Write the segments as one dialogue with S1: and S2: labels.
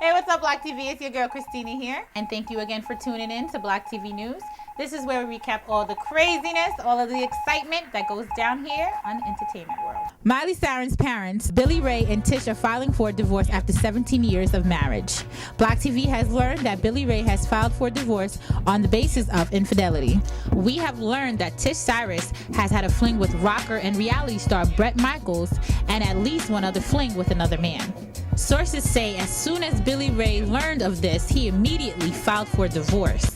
S1: Hey, what's up, BlokTV? It's your girl Christina here, and thank you again for tuning in to BlokTV News. This is where we recap all the craziness, all of the excitement that goes down here on the entertainment world. Miley Cyrus's parents, Billy Ray and Tish, are filing for a divorce after 17 years of marriage. BlokTV has learned that Billy Ray has filed for divorce on the basis of infidelity. We have learned that Tish Cyrus has had a fling with rocker and reality star Bret Michaels, and at least one other fling with another man. Sources say as soon as Billy Ray learned of this, he immediately filed for divorce.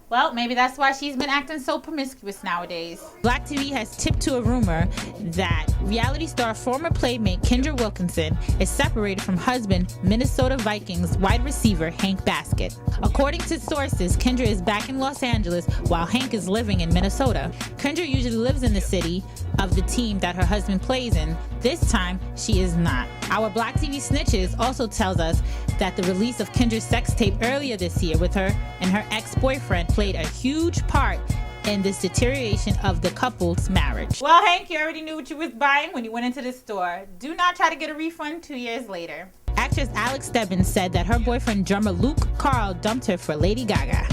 S1: Well, maybe that's why she's been acting so promiscuous nowadays. BlokTV has tipped to a rumor that reality star former playmate Kendra Wilkinson is separated from husband Minnesota Vikings wide receiver Hank Baskett. According to sources, Kendra is back in Los Angeles while Hank is living in Minnesota. Kendra usually lives in the city of the team that her husband plays in. This time, she is not. Our BlokTV snitches also tells us that the release of Kendra's sex tape earlier this year with her and her ex-boyfriend played a huge part in this deterioration of the couple's marriage. Well, Hank, you already knew what you was buying when you went into the store. Do not try to get a refund 2 years later. Actress Alex Stebbins said that her boyfriend drummer Luke Carl dumped her for Lady Gaga.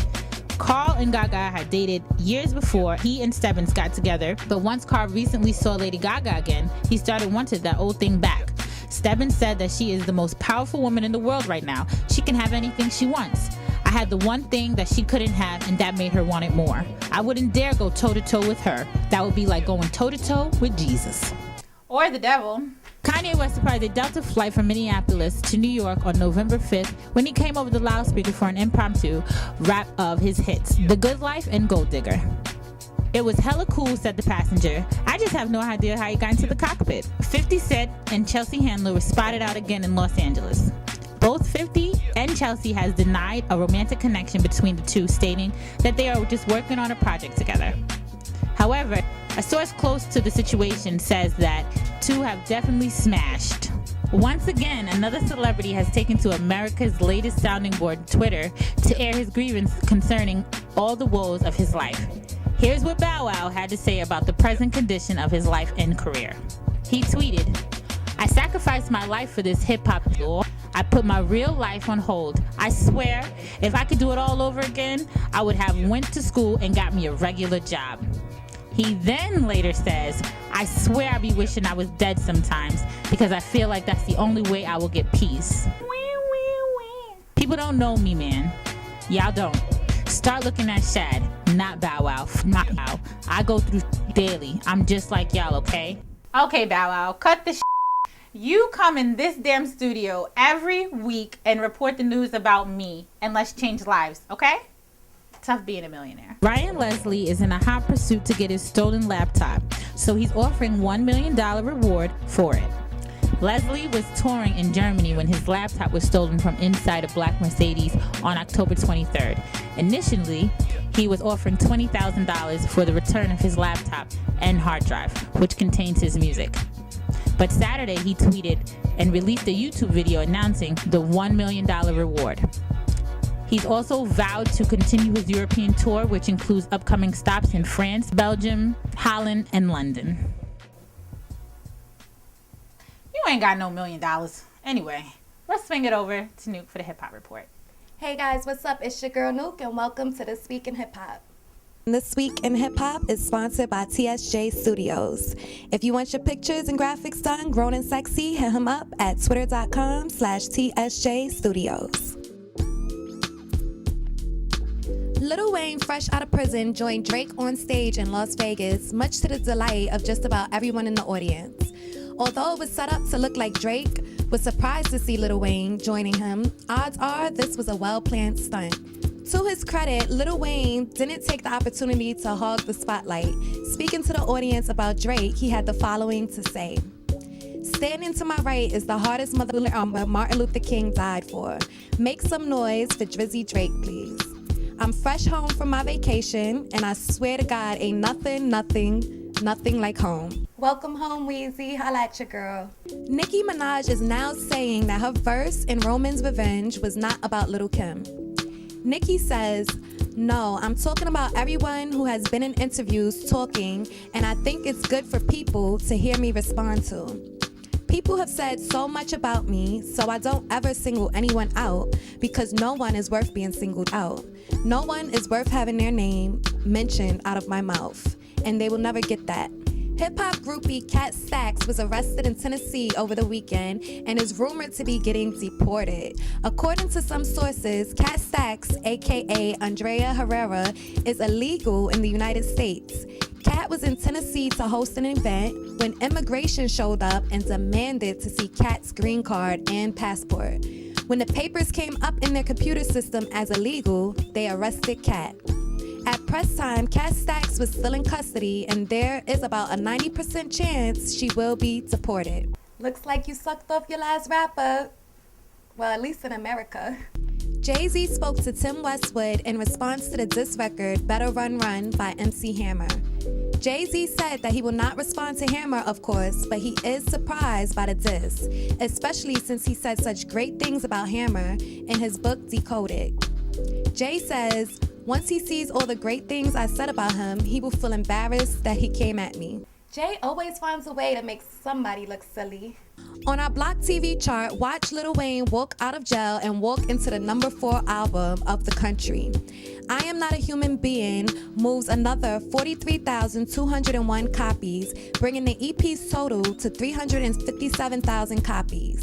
S1: Carl and Gaga had dated years before he and Stebbins got together, but once Carl recently saw Lady Gaga again, he started wanting that old thing back. Stebbins said that she is the most powerful woman in the world right now. She can have anything she wants. I had the one thing that she couldn't have, and that made her want it more. I wouldn't dare go toe-to-toe with her. That would be like going toe-to-toe with Jesus. Or the devil. Kanye was surprised a Delta flight from Minneapolis to New York on November 5th when he came over the loudspeaker for an impromptu rap of his hits, The Good Life and Gold Digger. It was hella cool, said the passenger. I just have no idea how he got into the cockpit. 50 Cent and Chelsea Handler were spotted out again in Los Angeles. Both 50 and Chelsea has denied a romantic connection between the two, stating that they are just working on a project together. However, a source close to the situation says that two have definitely smashed. Once again, another celebrity has taken to America's latest sounding board, Twitter, to air his grievance concerning all the woes of his life. Here's what Bow Wow had to say about the present condition of his life and career. He tweeted, "I sacrificed my life for this hip-hop tour. I put my real life on hold. I swear, if I could do it all over again, I would have went to school and got me a regular job." He then later says, "I swear I be wishing I was dead sometimes because I feel like that's the only way I will get peace." People don't know me, man. Y'all don't. Start looking at Shad, not Bow Wow. Not Bow. I go through daily. I'm just like y'all, okay? Okay, Bow Wow, cut the You come in this damn studio every week and report the news about me, and let's change lives, okay? Tough being a millionaire. Ryan Leslie is in a hot pursuit to get his stolen laptop, so he's offering $1 million reward for it. Leslie was touring in Germany when his laptop was stolen from inside a black Mercedes on October 23rd. Initially, he was offering $20,000 for the return of his laptop and hard drive, which contains his music. But Saturday, he tweeted and released a YouTube video announcing the $1 million reward. He's also vowed to continue his European tour, which includes upcoming stops in France, Belgium, Holland, and London. You ain't got no $1 million. Anyway, let's swing it over to Nuke for the Hip Hop Report.
S2: Hey guys, what's up? It's your girl Nuke, and welcome to This Week in Hip Hop. This Week in Hip Hop is sponsored by TSJ Studios. If you want your pictures and graphics done grown and sexy, hit him up at twitter.com/TSJ Studios. Lil Wayne, fresh out of prison, joined Drake on stage in Las Vegas, much to the delight of just about everyone in the audience. Although it was set up to look like Drake was surprised to see Lil Wayne joining him, odds are this was a well-planned stunt. To his credit, Lil Wayne didn't take the opportunity to hog the spotlight. Speaking to the audience about Drake, he had the following to say. "Standing to my right is the hardest mother Martin Luther King died for. Make some noise for Drizzy Drake, please. I'm fresh home from my vacation, and I swear to God, ain't nothing like home." Welcome home, Weezy. Holla at your girl. Nicki Minaj is now saying that her verse in Roman's Revenge was not about Lil' Kim. Nicki says, "No, I'm talking about everyone who has been in interviews talking, and I think it's good for people to hear me respond to. People have said so much about me, so I don't ever single anyone out because no one is worth being singled out. No one is worth having their name mentioned out of my mouth, and they will never get that. Hip-hop groupie Kat Stacks was arrested in Tennessee over the weekend and is rumored to be getting deported. According to some sources, Kat Stacks, aka Andrea Herrera, is illegal in the United States. Kat was in Tennessee to host an event when immigration showed up and demanded to see Kat's green card and passport. When the papers came up in their computer system as illegal, they arrested Kat. At press time, Kat Stacks was still in custody, and there is about a 90% chance she will be deported. Looks like you sucked off your last rapper. Well, at least in America. Jay-Z spoke to Tim Westwood in response to the diss record Better Run Run by MC Hammer. Jay-Z said that he will not respond to Hammer, of course, but he is surprised by the diss, especially since he said such great things about Hammer in his book Decoded. Jay says, once he sees all the great things I said about him, he will feel embarrassed that he came at me. Jay always finds a way to make somebody look silly. On our BlokTV chart, watch Lil Wayne walk out of jail and walk into the number 4 album of the country. I Am Not a Human Being moves another 43,201 copies, bringing the EP's total to 357,000 copies.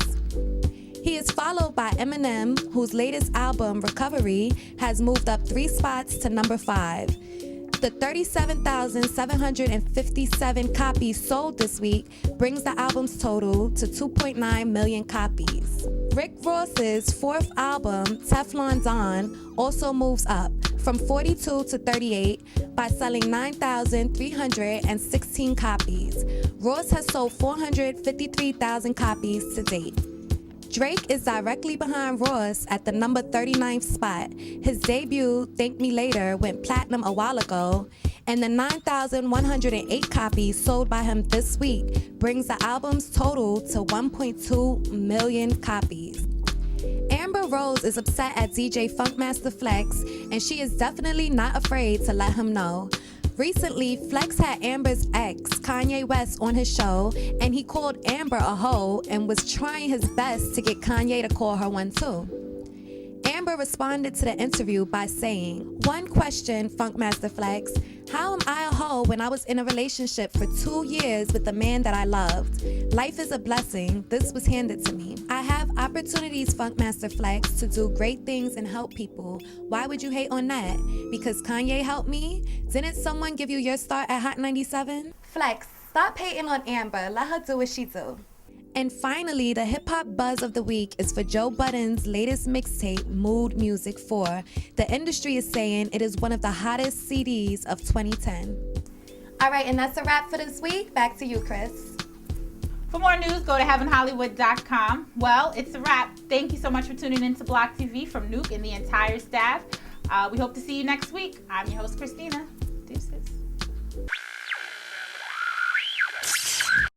S2: He is followed by Eminem, whose latest album, Recovery, has moved up 3 spots to number 5. The 37,757 copies sold this week brings the album's total to 2.9 million copies. Rick Ross's 4th album, Teflon Don, also moves up from 42 to 38 by selling 9,316 copies. Ross has sold 453,000 copies to date. Drake is directly behind Ross at the number 39th spot. His debut, Thank Me Later, went platinum a while ago, and the 9,108 copies sold by him this week brings the album's total to 1.2 million copies. Amber Rose is upset at DJ Funkmaster Flex, and she is definitely not afraid to let him know. Recently, Flex had Amber's ex, Kanye West, on his show, and he called Amber a hoe and was trying his best to get Kanye to call her one too. Amber responded to the interview by saying, "One question, Funkmaster Flex. How am I a hoe when I was in a relationship for 2 years with the man that I loved? Life is a blessing. This was handed to me. I have opportunities, Funkmaster Flex, to do great things and help people. Why would you hate on that? Because Kanye helped me? Didn't someone give you your start at Hot 97? Flex, stop hating on Amber. Let her do what she do." And finally, the hip-hop buzz of the week is for Joe Budden's latest mixtape, Mood Music 4. The industry is saying it is one of the hottest CDs of 2010. All right, and that's a wrap for this week. Back to you, Chris.
S1: For more news, go to heavenhollywood.com. Well, it's a wrap. Thank you so much for tuning in to BlokTV from Nuke and the entire staff. We hope to see you next week. I'm your host, Christina.